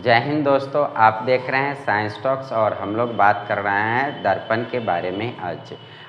जय हिंद दोस्तों, आप देख रहे हैं साइंस टॉक्स और हम लोग बात कर रहे हैं दर्पण के बारे में।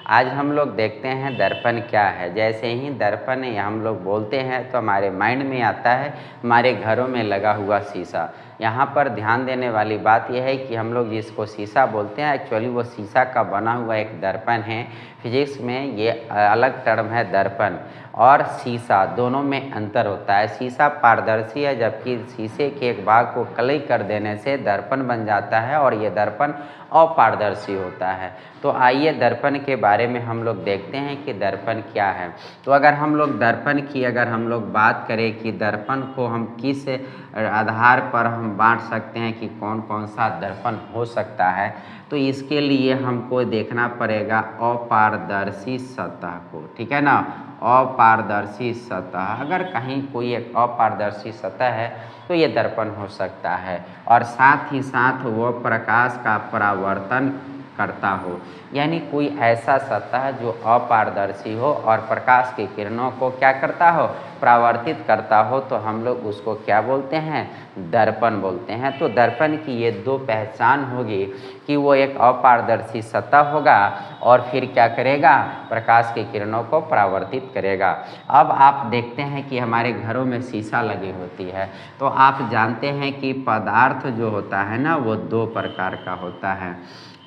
आज हम लोग देखते हैं दर्पण क्या है। जैसे ही दर्पण हम लोग बोलते हैं तो हमारे माइंड में आता है हमारे घरों में लगा हुआ शीशा। यहाँ पर ध्यान देने वाली बात यह है कि हम लोग जिसको शीशा बोलते हैं एक्चुअली वो शीशा का बना हुआ एक दर्पण है। फिजिक्स में ये अलग टर्म है दर्पण और शीशा, दोनों में अंतर होता है। शीशा पारदर्शी है जबकि शीशे के एक भाग को कलई कर देने से दर्पण बन जाता है और ये दर्पण अपारदर्शी होता है। तो आइए दर्पण के बारे में हम लोग देखते हैं कि दर्पण क्या है। तो अगर हम लोग दर्पण की हम लोग बात करें कि दर्पण को हम किस आधार पर हम बांट सकते हैं कि कौन कौन सा दर्पण हो सकता है, तो इसके लिए हमको देखना पड़ेगा अपारदर्शी सतह को। ठीक है ना, अपारदर्शी सतह, अगर कहीं कोई एक अपारदर्शी सतह है तो ये दर्पण हो सकता है और साथ ही साथ वो प्रकाश का परावर्तन करता हो, यानी कोई ऐसा सतह जो अपारदर्शी हो और प्रकाश की किरणों को क्या करता हो, परावर्तित करता हो, तो हम लोग उसको क्या बोलते हैं, दर्पण बोलते हैं। तो दर्पण की ये दो पहचान होगी कि वो एक अपारदर्शी सतह होगा और फिर क्या करेगा, प्रकाश की किरणों को परावर्तित करेगा। अब आप देखते हैं कि हमारे घरों में शीशा लगी होती है, तो आप जानते हैं कि पदार्थ जो होता है ना वो दो प्रकार का होता है।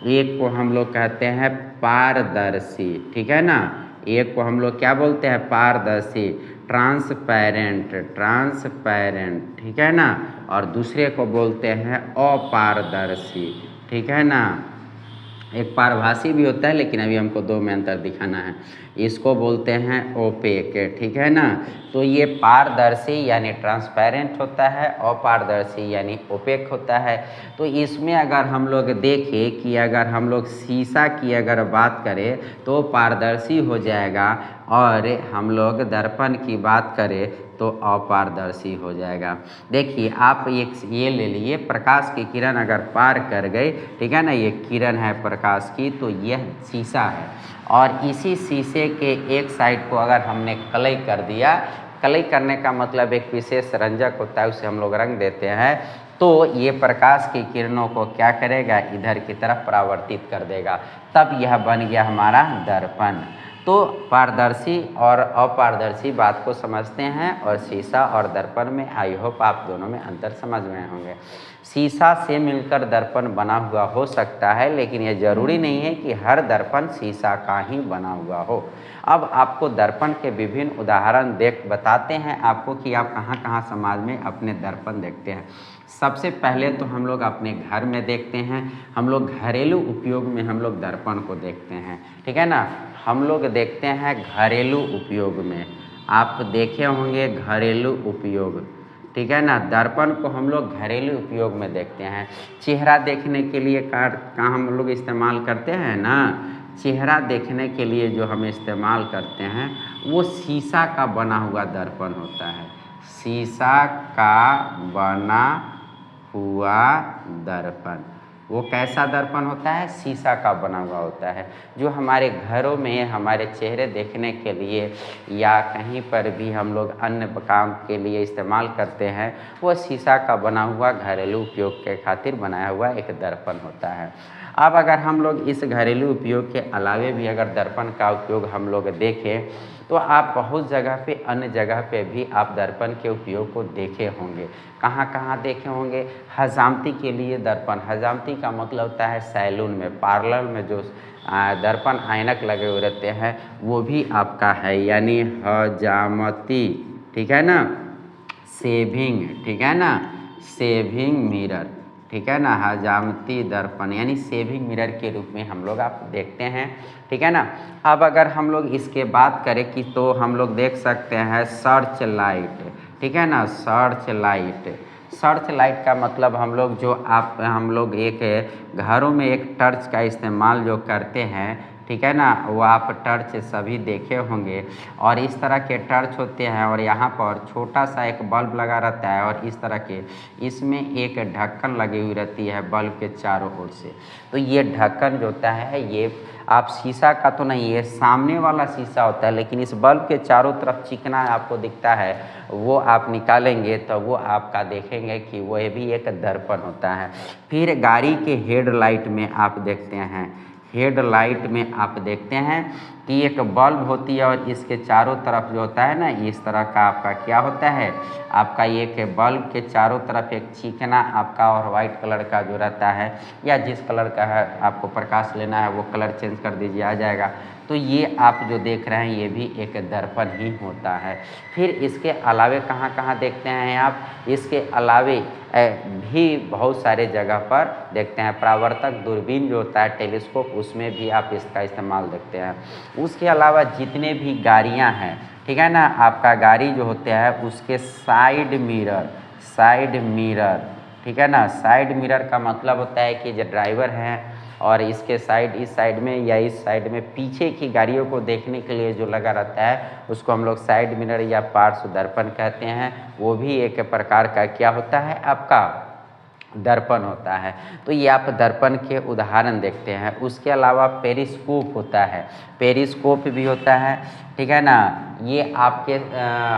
एक को हम लोग कहते हैं पारदर्शी, ठीक है ना, एक को हम लोग क्या बोलते हैं, पारदर्शी, ट्रांसपेरेंट, ठीक है ना, और दूसरे को बोलते हैं अपारदर्शी। ठीक है ना, एक पारभासी भी होता है लेकिन अभी हमको दो में अंतर दिखाना है। इसको बोलते हैं ओपेक, ठीक है ना। तो ये पारदर्शी यानी ट्रांसपेरेंट होता है, अपारदर्शी यानी ओपेक होता है। तो इसमें अगर हम लोग देखें कि अगर हम लोग शीशा की अगर बात करें तो पारदर्शी हो जाएगा और हम लोग दर्पण की बात करें तो अपारदर्शी हो जाएगा। देखिए आप ये ले लिए, प्रकाश की किरण अगर पार कर गई, ठीक है ना, ये किरण है प्रकाश की, तो यह शीशा है और इसी शीशे के एक साइड को अगर हमने कलई कर दिया, कलई करने का मतलब एक विशेष रंजक होता है, उसे हम लोग रंग देते हैं, तो ये प्रकाश की किरणों को क्या करेगा, इधर की तरफ परावर्तित कर देगा, तब यह बन गया हमारा दर्पण। तो पारदर्शी और अपारदर्शी बात को समझते हैं और शीशा और दर्पण में आई होप आप दोनों में अंतर समझ में होंगे। शीशा से मिलकर दर्पण बना हुआ हो सकता है, लेकिन यह जरूरी नहीं है कि हर दर्पण शीशा का ही बना हुआ हो। अब आपको दर्पण के विभिन्न उदाहरण बताते हैं आपको कि आप कहाँ कहाँ समाज में अपने दर्पण देखते हैं। सबसे पहले तो हम लोग अपने घर में देखते हैं, हम लोग घरेलू उपयोग में हम लोग दर्पण को देखते हैं। ठीक है ना, हम लोग देखते हैं घरेलू उपयोग में, आप देखे होंगे घरेलू उपयोग, ठीक है ना। दर्पण को हम लोग घरेलू उपयोग में देखते हैं। चेहरा देखने के लिए कहाँ हम लोग इस्तेमाल करते हैं ना, चेहरा देखने के लिए जो हम इस्तेमाल करते हैं वो शीशा का बना हुआ दर्पण होता है, शीशा का बना हुआ दर्पण। वो कैसा दर्पण होता है, शीशा का बना हुआ होता है, जो हमारे घरों में हमारे चेहरे देखने के लिए या कहीं पर भी हम लोग अन्य काम के लिए इस्तेमाल करते हैं, वो शीशा का बना हुआ घरेलू उपयोग के खातिर बनाया हुआ एक दर्पण होता है। अब अगर हम लोग इस घरेलू उपयोग के अलावे भी अगर दर्पण का उपयोग हम लोग देखें तो आप बहुत जगह पे, अन्य जगह पे भी आप दर्पण के उपयोग को देखे होंगे। कहाँ कहाँ देखे होंगे, हजामती के लिए दर्पण, हजामती का मतलब होता है सैलून में, पार्लर में जो दर्पण ऐनक लगे हुए रहते हैं वो भी आपका है, यानी हजामती, ठीक है ना। सेविंग, ठीक है ना, सेविंग मिरर, ठीक है ना, हजामती दर्पण यानी सेविंग मिरर के रूप में हम लोग आप देखते हैं। ठीक है ना। अब अगर हम लोग इसके बात करें कि तो हम लोग देख सकते हैं सर्च लाइट, ठीक है ना, सर्च लाइट, सर्च लाइट का मतलब हम लोग जो हम लोग एक घरों में एक टर्च का इस्तेमाल जो करते हैं, ठीक है ना, वो आप टर्च सभी देखे होंगे। और इस तरह के टर्च होते हैं और यहाँ पर छोटा सा एक बल्ब लगा रहता है और इस तरह के इसमें एक ढक्कन लगी हुई रहती है बल्ब के चारों ओर से। तो ये ढक्कन जो होता है ये आप शीशा का तो नहीं, ये सामने वाला शीशा होता है, लेकिन इस बल्ब के चारों तरफ चिकना आपको दिखता है, वो आप निकालेंगे तो वो आपका देखेंगे कि वह भी एक दर्पण होता है। फिर गाड़ी के हेडलाइट में आप देखते हैं, हेडलाइट में आप देखते हैं कि एक बल्ब होती है और इसके चारों तरफ जो होता है ना, इस तरह का आपका क्या होता है, आपका एक बल्ब के चारों तरफ एक चिकना आपका और वाइट कलर का जो रहता है, या जिस कलर का है आपको प्रकाश लेना है वो कलर चेंज कर दीजिए, आ जाएगा। तो ये आप जो देख रहे हैं ये भी एक दर्पण ही होता है। फिर इसके अलावे कहाँ कहाँ देखते हैं आप, इसके अलावे भी बहुत सारे जगह पर देखते हैं। परावर्तक दूरबीन जो होता है टेलीस्कोप, उसमें भी आप इसका इस्तेमाल देखते हैं। उसके अलावा जितने भी गाड़ियां हैं, ठीक है ना, आपका गाड़ी जो होते हैं उसके साइड मिरर, ठीक है ना, साइड मिरर का मतलब होता है कि जो ड्राइवर हैं और इसके साइड, इस साइड में या इस साइड में पीछे की गाड़ियों को देखने के लिए जो लगा रहता है उसको हम लोग साइड मिरर या पार्श्व दर्पण कहते हैं। वो भी एक प्रकार का क्या होता है, आपका दर्पण होता है। तो ये आप दर्पण के उदाहरण देखते हैं। उसके अलावा पेरिस्कोप होता है, पेरिस्कोप भी होता है, ठीक है ना। ये आपके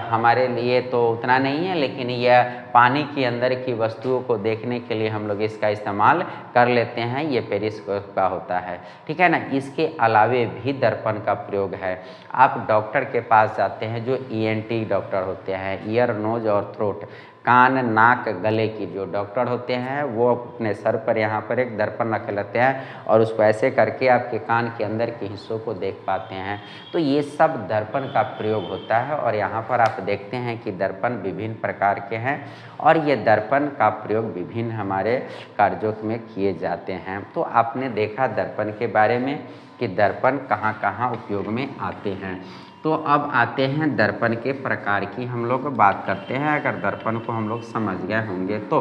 हमारे लिए तो उतना नहीं है, लेकिन यह पानी के अंदर की वस्तुओं को देखने के लिए हम लोग इसका इस्तेमाल कर लेते हैं, ये पेरिस्कोप का होता है, ठीक है ना। इसके अलावे भी दर्पण का प्रयोग है। आप डॉक्टर के पास जाते हैं जो ENT डॉक्टर होते हैं, ईयर नोज और थ्रोट, कान नाक गले की जो डॉक्टर होते हैं, वो अपने सर पर यहाँ पर एक दर्पण रखे लेते हैं और उसको ऐसे करके आपके कान के अंदर के हिस्सों को देख पाते हैं। तो ये सब दर्पण का प्रयोग होता है और यहाँ पर आप देखते हैं कि दर्पण विभिन्न प्रकार के हैं और ये दर्पण का प्रयोग विभिन्न हमारे कार्यों में किए जाते हैं। तो आपने देखा दर्पण के बारे में कि दर्पण कहाँ कहाँ उपयोग में आते हैं। तो अब आते हैं दर्पण के प्रकार की हम लोग बात करते हैं। अगर दर्पण को हम लोग समझ गए होंगे तो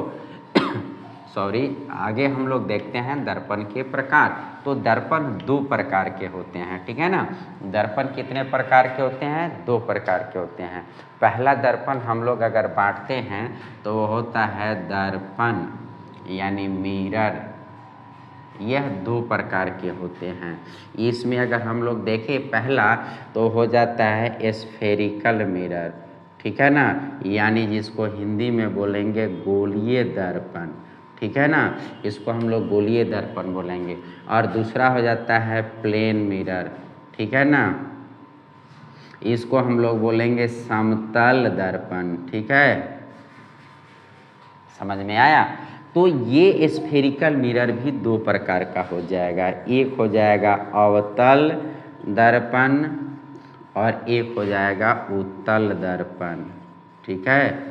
आगे हम लोग देखते हैं दर्पण के प्रकार। तो दर्पण 2 प्रकार के होते हैं, ठीक है ना। दर्पण कितने प्रकार के होते हैं, 2 प्रकार के होते हैं। पहला दर्पण हम लोग अगर बांटते हैं तो वो होता है दर्पण यानी मिरर, यह 2 प्रकार के होते हैं। इसमें अगर हम लोग देखें पहला तो हो जाता है स्फेरिकल मिरर, ठीक है ना, यानी जिसको हिंदी में बोलेंगे गोलीय दर्पण, ठीक है ना, इसको हम लोग गोलीय दर्पण बोलेंगे। और दूसरा हो जाता है प्लेन मिरर, ठीक है ना, इसको हम लोग बोलेंगे समतल दर्पण, ठीक है, समझ में आया। तो ये स्फेरिकल मिरर भी 2 प्रकार का हो जाएगा, एक हो जाएगा अवतल दर्पण और एक हो जाएगा उत्तल दर्पण, ठीक है।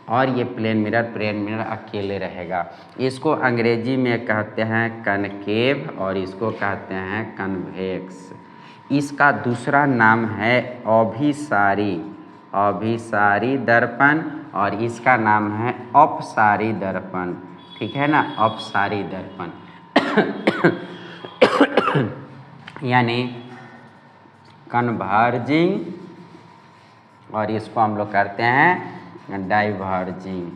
और ये प्लेन मिरर अकेले रहेगा। इसको अंग्रेजी में कहते हैं कनकेव और इसको कहते हैं कन्वेक्स। इसका दूसरा नाम है अभिसारी दर्पण और इसका नाम है अपसारी दर्पण, ठीक है ना, अपसारी दर्पण यानी कन्वर्जिंग और इसको हम लोग करते हैं डाइवर्जिंग।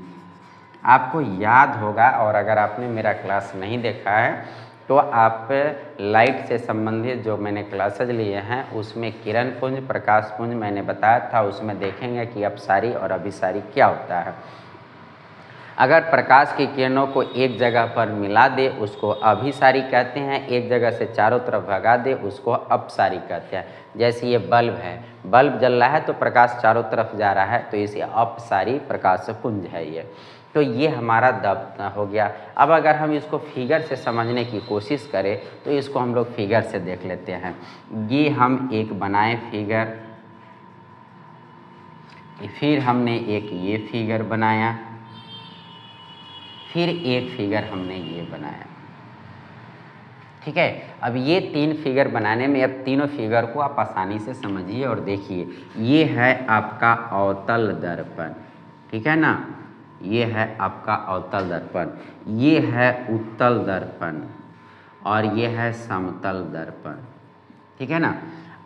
आपको याद होगा, और अगर आपने मेरा क्लास नहीं देखा है तो आप लाइट से संबंधित जो मैंने क्लासेज लिए हैं उसमें किरण पुंज, प्रकाश पुंज मैंने बताया था, उसमें देखेंगे कि अपसारी और अभिसारी क्या होता है। अगर प्रकाश की किरणों को एक जगह पर मिला दे उसको अभिसारी कहते हैं, एक जगह से चारों तरफ भगा दे उसको अपसारी कहते हैं। जैसे ये बल्ब है, बल्ब जल रहा है तो प्रकाश चारों तरफ जा रहा है, तो इसे अपसारी प्रकाश पुंज है ये। तो ये हमारा दर्पण हो गया। अब अगर हम इसको फिगर से समझने की कोशिश करें तो इसको हम लोग फिगर से देख लेते हैं। ये हम एक बनाए फिगर, फिर हमने एक ये फिगर बनाया, फिर एक फिगर हमने ये बनाया, ठीक है। अब ये 3 फिगर बनाने में, अब तीनों फिगर को आप आसानी से समझिए और देखिए। ये है आपका अवतल दर्पण, ठीक है ना, ये है आपका अवतल दर्पण, ये है उत्तल दर्पण और ये है समतल दर्पण, ठीक है ना।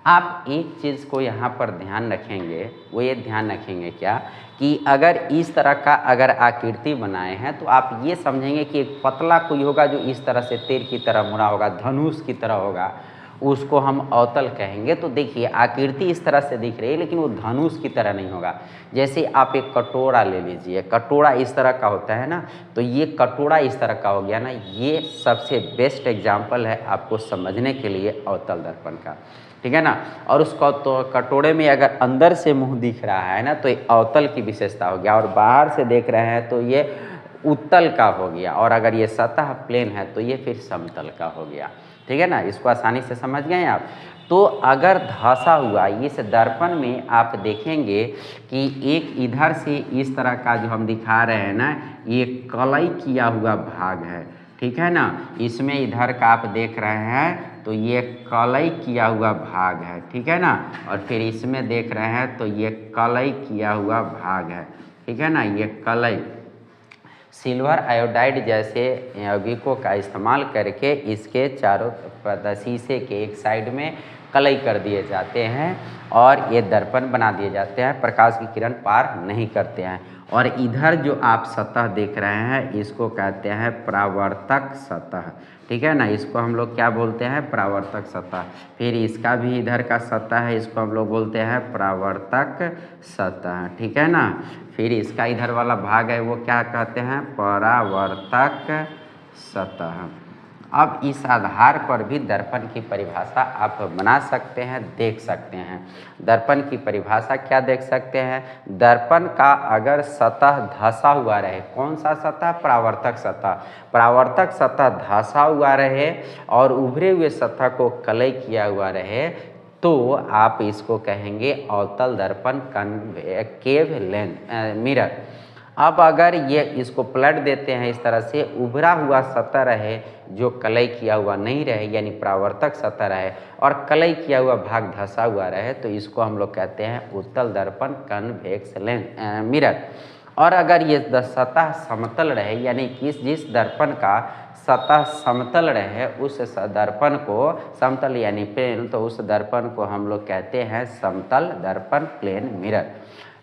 आप एक चीज़ को यहाँ पर ध्यान रखेंगे, वो ये ध्यान रखेंगे क्या कि अगर इस तरह का अगर आकृति बनाए हैं तो आप ये समझेंगे कि एक पतला कोई होगा जो इस तरह से तीर की तरह मुड़ा होगा, धनुष की तरह होगा, उसको हम अवतल कहेंगे। तो देखिए आकृति इस तरह से दिख रही है लेकिन वो धनुष की तरह नहीं होगा। जैसे आप एक कटोरा ले लीजिए, कटोरा इस तरह का होता है ना, तो ये कटोरा इस तरह का हो गया ना। ये सबसे बेस्ट एग्जाम्पल है आपको समझने के लिए अवतल दर्पण का, ठीक है ना। और उस कटोरे में अगर अंदर से मुंह दिख रहा है ना तो ये अवतल की विशेषता हो गया, और बाहर से देख रहे हैं तो ये उत्तल का हो गया, और अगर ये सतह प्लेन है तो ये फिर समतल का हो गया, ठीक है ना। इसको आसानी से समझ गए आप। तो अगर धंसा हुआ इस दर्पण में आप देखेंगे कि एक इधर से इस तरह का जो हम दिखा रहे हैं ना, ये कलई किया हुआ भाग है, ठीक है ना। इसमें इधर का आप देख रहे हैं तो ये कलई किया हुआ भाग है, ठीक है ना। और फिर इसमें देख रहे हैं तो ये कलई किया हुआ भाग है, ठीक है ना। ये कलई सिल्वर आयोडाइड जैसे यौगिकों का इस्तेमाल करके इसके चारों शीशे के एक साइड में कलई कर दिए जाते हैं और ये दर्पण बना दिए जाते हैं, प्रकाश की किरण पार नहीं करते हैं। और इधर जो आप सतह देख रहे हैं इसको कहते हैं परावर्तक सतह, ठीक है ना। इसको हम लोग क्या बोलते हैं, परावर्तक सतह। फिर इसका भी इधर का सतह है, इसको हम लोग बोलते हैं परावर्तक सतह, ठीक है ना। फिर इसका इधर वाला भाग है वो क्या कहते हैं, परावर्तक सतह। अब इस आधार पर भी दर्पण की परिभाषा आप बना सकते हैं, देख सकते हैं। दर्पण की परिभाषा क्या देख सकते हैं, दर्पण का अगर सतह धंसा हुआ रहे, कौन सा सतह, परावर्तक सतह, परावर्तक सतह धंसा हुआ रहे और उभरे हुए सतह को कलई किया हुआ रहे तो आप इसको कहेंगे अवतल दर्पण कनकेव लेंस मिरर। अब अगर ये इसको पलट देते हैं इस तरह से, उभरा हुआ सतह रहे जो कलई किया हुआ नहीं रहे यानी परावर्तक सतह रहे और कलई किया हुआ भाग धंसा हुआ रहे तो इसको हम लोग कहते हैं उत्तल दर्पण कन्वेक्स लेंस मिरर। और अगर ये सतह समतल रहे यानी कि जिस दर्पण का सतह समतल रहे उस दर्पण को समतल यानी प्लेन, तो उस दर्पण को हम लोग कहते हैं समतल दर्पण प्लेन मिरर।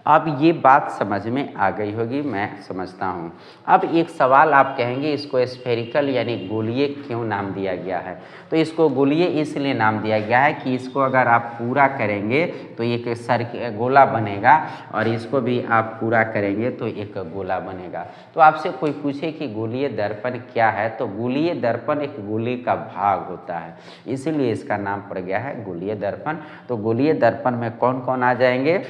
अब ये बात समझ में आ गई होगी, मैं समझता हूँ। अब एक सवाल आप कहेंगे इसको स्फेरिकल यानी गोलीय क्यों नाम दिया गया है। तो इसको गोलीय इसलिए नाम दिया गया है कि इसको अगर आप पूरा करेंगे तो एक गोला बनेगा और इसको भी आप पूरा करेंगे तो एक गोला बनेगा। तो आपसे कोई पूछे कि गोलीय दर्पण क्या है तो गोलीय दर्पण एक गोले का भाग होता है, इसीलिए इसका नाम पड़ गया है गोलीय दर्पण। तो गोलीय दर्पण में कौन कौन आ जाएंगे,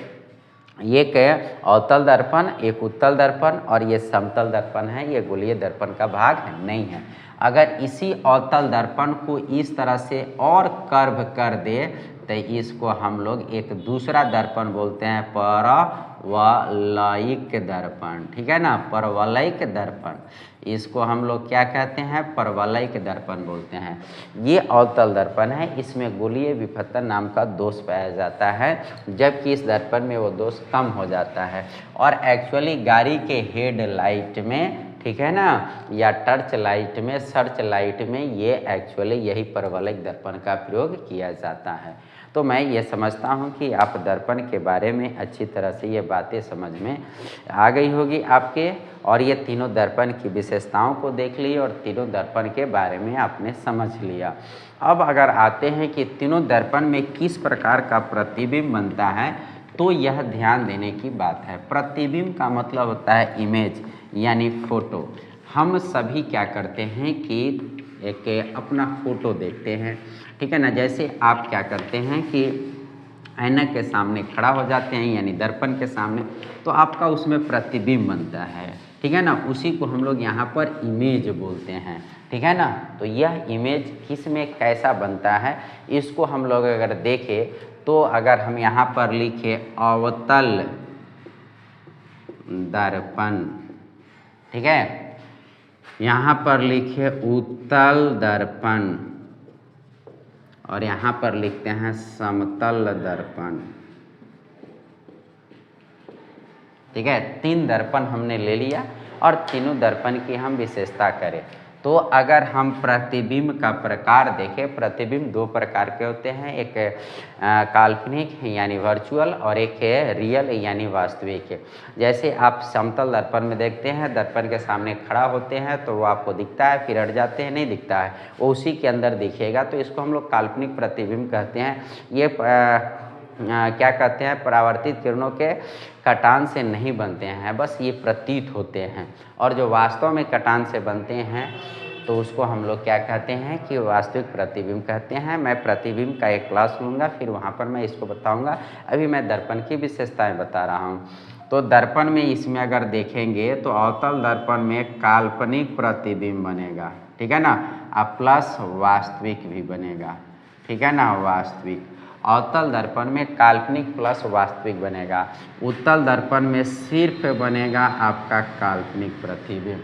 एक अवतल दर्पण, एक उत्तल दर्पण और ये समतल दर्पण है, ये गोलीय दर्पण का भाग नहीं है। अगर इसी अवतल दर्पण को इस तरह से और कर्व कर दे तो इसको हम लोग एक दूसरा दर्पण बोलते हैं परवलयिक दर्पण, ठीक है ना, परवलयिक दर्पण। इसको हम लोग क्या कहते हैं, परवलयिक दर्पण बोलते हैं। ये अवतल दर्पण है, इसमें गोलीय विपथन नाम का दोष पाया जाता है जबकि इस दर्पण में वो दोष कम हो जाता है। और एक्चुअली गाड़ी के हेड लाइट में, ठीक है ना, या टर्च लाइट में, सर्च लाइट में ये एक्चुअली यही परवलयिक दर्पण का प्रयोग किया जाता है। तो मैं ये समझता हूँ कि आप दर्पण के बारे में अच्छी तरह से ये बातें समझ में आ गई होगी आपके, और ये तीनों दर्पण की विशेषताओं को देख ली और तीनों दर्पण के बारे में आपने समझ लिया। अब अगर आते हैं कि तीनों दर्पण में किस प्रकार का प्रतिबिंब बनता है तो यह ध्यान देने की बात है। प्रतिबिंब का मतलब होता है इमेज यानी फोटो। हम सभी क्या करते हैं कि एक अपना फोटो देखते हैं, ठीक है ना। जैसे आप क्या करते हैं कि ऐनक के सामने खड़ा हो जाते हैं यानी दर्पण के सामने, तो आपका उसमें प्रतिबिंब बनता है, ठीक है ना। उसी को हम लोग यहाँ पर इमेज बोलते हैं, ठीक है ना। तो यह इमेज किस में कैसा बनता है इसको हम लोग अगर देखें तो अगर हम यहाँ पर लिखे अवतल दर्पण, ठीक है, यहाँ पर लिखे उत्तल दर्पण और यहाँ पर लिखते हैं समतल दर्पण, ठीक है। तीन दर्पण हमने ले लिया और तीनों दर्पण की हम विशेषता करें तो अगर हम प्रतिबिंब का प्रकार देखें, प्रतिबिंब दो प्रकार के होते हैं, एक काल्पनिक यानी वर्चुअल और एक है रियल यानी वास्तविक। जैसे आप समतल दर्पण में देखते हैं, दर्पण के सामने खड़ा होते हैं तो वो आपको दिखता है, फिर हट जाते हैं, नहीं दिखता है, वो उसी के अंदर दिखेगा, तो इसको हम लोग काल्पनिक प्रतिबिंब कहते हैं। ये क्या कहते हैं, परावर्तित किरणों के कटान से नहीं बनते हैं, बस ये प्रतीत होते हैं। और जो वास्तव में कटान से बनते हैं तो उसको हम लोग क्या कहते हैं कि वास्तविक प्रतिबिंब कहते हैं। मैं प्रतिबिंब का एक क्लास लूँगा, फिर वहाँ पर मैं इसको बताऊँगा। अभी मैं दर्पण की विशेषताएं बता रहा हूँ। तो दर्पण में इसमें अगर देखेंगे तो अवतल दर्पण में काल्पनिक प्रतिबिंब बनेगा, ठीक है ना, अब प्लस वास्तविक भी बनेगा, ठीक है ना, वास्तविक। अवतल दर्पण में काल्पनिक प्लस वास्तविक बनेगा। उत्तल दर्पण में सिर्फ बनेगा आपका काल्पनिक प्रतिबिंब,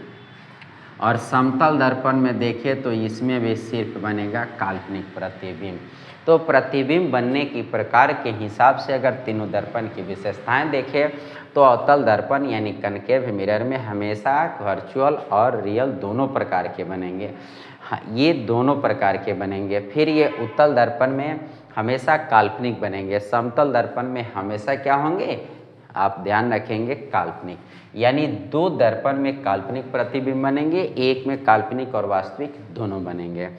और समतल दर्पण में देखें तो इसमें भी सिर्फ बनेगा काल्पनिक प्रतिबिंब। तो प्रतिबिंब बनने की प्रकार के हिसाब से अगर तीनों दर्पण की विशेषताएं देखें तो अवतल दर्पण यानी कनकेव मिरर में हमेशा वर्चुअल और रियल दोनों प्रकार के बनेंगे। हाँ, ये दोनों प्रकार के बनेंगे। फिर ये उत्तल दर्पण में हमेशा काल्पनिक बनेंगे, समतल दर्पण में हमेशा क्या होंगे, आप ध्यान रखेंगे, काल्पनिक। यानी दो दर्पण में काल्पनिक प्रतिबिंब बनेंगे, एक में काल्पनिक और वास्तविक दोनों बनेंगे।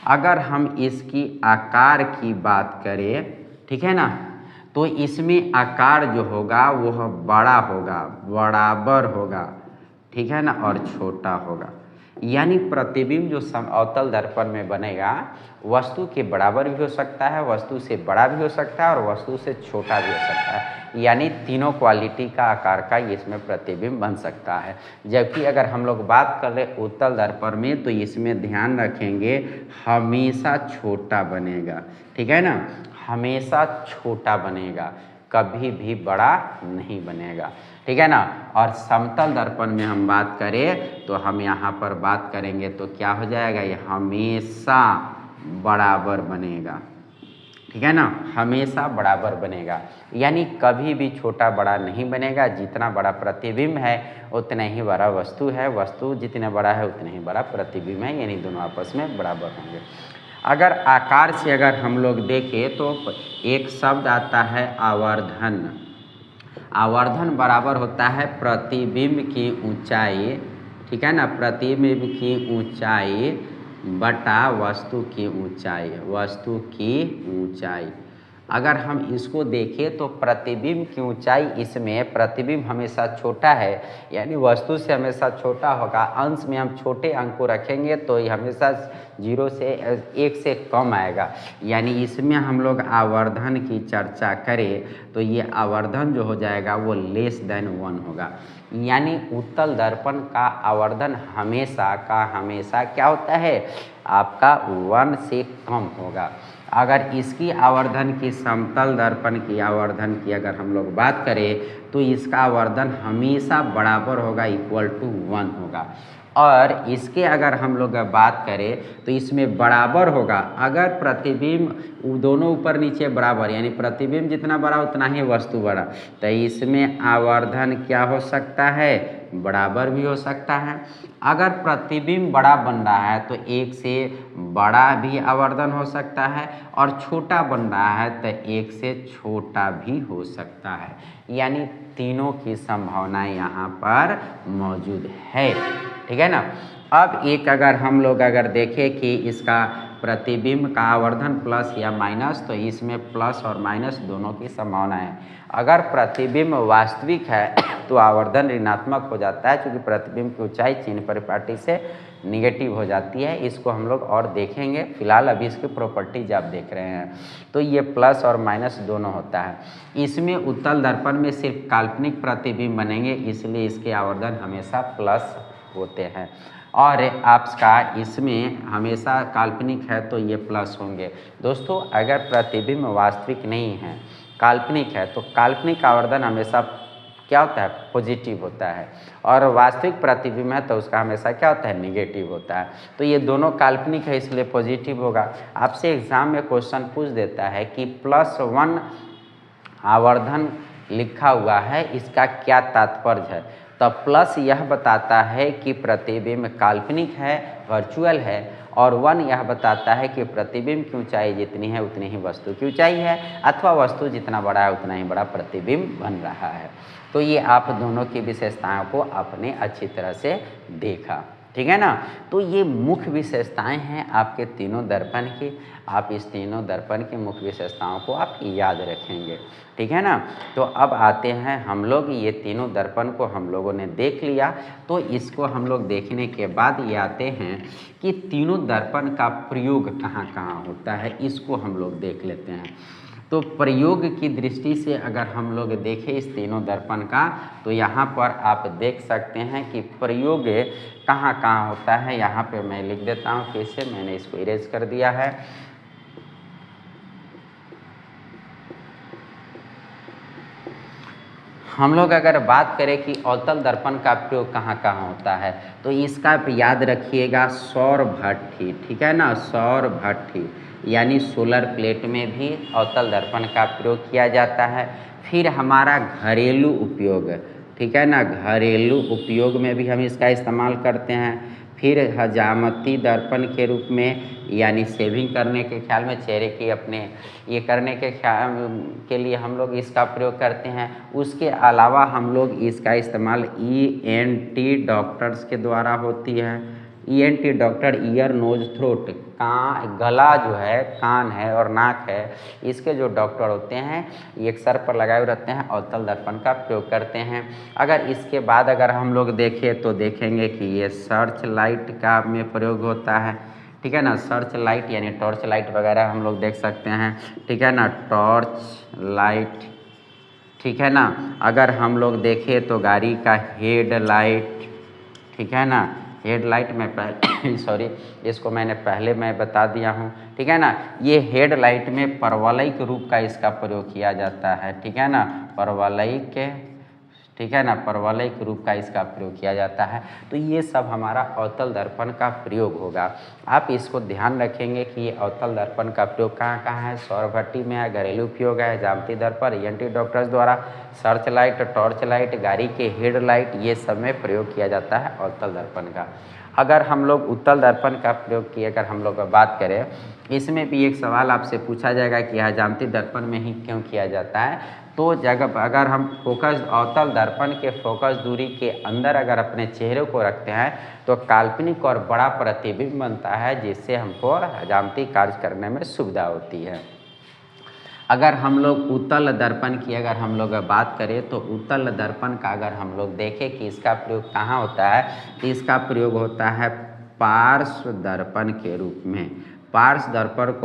अगर हम इसकी आकार की बात करें, ठीक है ना, तो इसमें आकार जो होगा वह बड़ा होगा, बराबर होगा, ठीक है ना, और छोटा होगा। यानी प्रतिबिंब जो अवतल दर्पण में बनेगा वस्तु के बराबर भी हो सकता है, वस्तु से बड़ा भी हो सकता है और वस्तु से छोटा भी हो सकता है। यानी तीनों क्वालिटी का आकार का इसमें प्रतिबिंब बन सकता है। जबकि अगर हम लोग बात कर रहे उत्तल दर्पण में तो इसमें ध्यान रखेंगे हमेशा छोटा बनेगा, ठीक है ना, हमेशा छोटा बनेगा, कभी भी बड़ा नहीं बनेगा, ठीक है ना। और समतल दर्पण में हम बात करें तो हम यहाँ पर बात करेंगे तो क्या हो जाएगा, ये हमेशा बराबर बनेगा, ठीक है ना, हमेशा बराबर बनेगा। यानी कभी भी छोटा बड़ा नहीं बनेगा। जितना बड़ा प्रतिबिंब है उतना ही बड़ा वस्तु है, वस्तु जितना बड़ा है उतना ही बड़ा प्रतिबिंब है, यानी दोनों आपस में बराबर होंगे। अगर आकार से अगर हम लोग देखें तो एक शब्द आता है आवर्धन। आवर्धन बराबर होता है प्रतिबिंब की ऊंचाई, ठीक है ना, प्रतिबिंब की ऊंचाई बटा वस्तु की ऊंचाई, वस्तु की ऊंचाई। अगर हम इसको देखें तो प्रतिबिंब की ऊंचाई, इसमें प्रतिबिंब हमेशा छोटा है, यानी वस्तु से हमेशा छोटा होगा। अंश में हम छोटे अंक को रखेंगे तो ये हमेशा 0 से 1 से कम आएगा। यानी इसमें हम लोग आवर्धन की चर्चा करें तो ये आवर्धन जो हो जाएगा वो लेस देन 1 होगा। यानी उत्तल दर्पण का आवर्धन हमेशा का हमेशा क्या होता है, आपका 1 से कम होगा। अगर इसकी आवर्धन की समतल दर्पण की आवर्धन की अगर हम लोग बात करें तो इसका आवर्धन हमेशा बराबर होगा, इक्वल टू 1 होगा। और इसके अगर हम लोग बात करें तो इसमें बराबर होगा। अगर प्रतिबिंब दोनों ऊपर नीचे बराबर, यानी प्रतिबिंब जितना बड़ा उतना ही वस्तु बड़ा, तो इसमें आवर्धन क्या हो सकता है, बराबर भी हो सकता है। अगर प्रतिबिंब बड़ा बन रहा है तो एक से बड़ा भी आवर्धन हो सकता है, और छोटा बन रहा है तो एक से छोटा भी हो सकता है। यानी तीनों की संभावनाएं यहाँ पर मौजूद है, ठीक है ना। अब एक अगर हम लोग अगर देखें कि इसका प्रतिबिंब का आवर्धन प्लस या माइनस, तो इसमें प्लस और माइनस दोनों की संभावना है। अगर प्रतिबिंब वास्तविक है तो आवर्धन ऋणात्मक हो जाता है, क्योंकि प्रतिबिंब की ऊंचाई चिन्ह परिपाटी से निगेटिव हो जाती है। इसको हम लोग और देखेंगे, फिलहाल अभी इसकी प्रॉपर्टीज आप देख रहे हैं। तो ये प्लस और माइनस दोनों होता है। इसमें उत्तल दर्पण में सिर्फ काल्पनिक प्रतिबिंब बनेंगे, इसलिए इसके आवर्धन हमेशा प्लस होते हैं। और आपका इसमें हमेशा काल्पनिक है तो ये प्लस होंगे। दोस्तों, अगर प्रतिबिंब वास्तविक नहीं है, काल्पनिक है, तो काल्पनिक आवर्धन हमेशा क्या होता है, पॉजिटिव होता है, और वास्तविक प्रतिबिंब है तो उसका हमेशा क्या होता है, निगेटिव होता है। तो ये दोनों काल्पनिक है इसलिए पॉजिटिव होगा। आपसे एग्जाम में क्वेश्चन पूछ देता है कि +1 आवर्धन लिखा हुआ है, इसका क्या तात्पर्य है। तो प्लस यह बताता है कि प्रतिबिंब काल्पनिक है, वर्चुअल है, और 1 यह बताता है कि प्रतिबिंब की ऊंचाई जितनी है उतनी ही वस्तु की ऊंचाई है, अथवा वस्तु जितना बड़ा है उतना ही बड़ा प्रतिबिंब बन रहा है। तो ये आप दोनों की विशेषताओं को आपने अच्छी तरह से देखा, ठीक है ना। तो ये मुख्य विशेषताएं हैं आपके तीनों दर्पण की। आप इस तीनों दर्पण की मुख्य विशेषताओं को आप याद रखेंगे, ठीक है ना। तो अब आते हैं हम लोग, ये तीनों दर्पण को हम लोगों ने देख लिया, तो इसको हम लोग देखने के बाद ये आते हैं कि तीनों दर्पण का प्रयोग कहाँ कहाँ होता है, इसको हम लोग देख लेते हैं। तो प्रयोग की दृष्टि से अगर हम लोग देखें इस तीनों दर्पण का, तो यहाँ पर आप देख सकते हैं कि प्रयोग कहाँ कहाँ होता है। यहाँ पे मैं लिख देता हूँ, फिर से मैंने इसको इरेज कर दिया है। हम लोग अगर बात करें कि अवतल दर्पण का प्रयोग कहाँ कहाँ होता है, तो इसका आप याद रखिएगा, सौर भट्ठी, ठीक है ना, सौर भट्ठी यानी सोलर प्लेट में भी अवतल दर्पण का प्रयोग किया जाता है। फिर हमारा घरेलू उपयोग, ठीक है ना, घरेलू उपयोग में भी हम इसका इस्तेमाल करते हैं। फिर हजामती दर्पण के रूप में, यानी शेविंग करने के ख्याल में, चेहरे की अपने ये करने के ख्याल के लिए हम लोग इसका प्रयोग करते हैं। उसके अलावा हम लोग इसका इस्तेमाल ENT डॉक्टर्स के द्वारा होती है। ENT doctor ear nose throat, गला जो है, कान है और नाक है, इसके जो डॉक्टर होते हैं ये एक सर पर लगाए हुए रहते हैं, अवतल दर्पण का प्रयोग करते हैं। अगर इसके बाद अगर हम लोग देखें तो देखेंगे कि ये सर्च लाइट का में प्रयोग होता है, ठीक है ना, सर्च लाइट यानी टॉर्च लाइट वगैरह हम लोग देख सकते हैं, ठीक है ना, टॉर्च लाइट, ठीक है ना। अगर हम लोग देखें तो गाड़ी का हेड लाइट, ठीक है ना, हेडलाइट में पहले सॉरी इसको मैंने पहले मैं बता दिया हूँ, ठीक है ना। ये हेडलाइट में परवलयिक रूप का इसका प्रयोग किया जाता है, ठीक है ना, परवलयिक, ठीक है ना, परवलयिक रूप का इसका प्रयोग किया जाता है। तो ये सब हमारा अवतल दर्पण का प्रयोग होगा। आप इसको ध्यान रखेंगे कि ये अवतल दर्पण का प्रयोग कहाँ कहाँ है, सौर भट्ठी में है, घरेलू उपयोग है, हजामती दर्पण ENT डॉक्टर्स द्वारा, सर्च लाइट, टॉर्च लाइट, गाड़ी के हेडलाइट, ये सब में प्रयोग किया जाता है अवतल दर्पण का। अगर हम लोग उत्तल दर्पण का प्रयोग की अगर हम लोग बात करें, इसमें भी एक सवाल आपसे पूछा जाएगा कि हजामती दर्पण में ही क्यों किया जाता है। तो जगह अगर हम फोकस अवतल दर्पण के फोकस दूरी के अंदर अगर अपने चेहरे को रखते हैं तो काल्पनिक और बड़ा प्रतिबिंब बनता है, जिससे हमको हजामती कार्य करने में सुविधा होती है। अगर हम लोग उत्तल दर्पण की अगर हम लोग बात करें तो उत्तल दर्पण का अगर हम लोग देखें कि इसका प्रयोग कहाँ होता है, तो इसका प्रयोग होता है पार्श्व दर्पण के रूप में। पार्श्व दर्पण को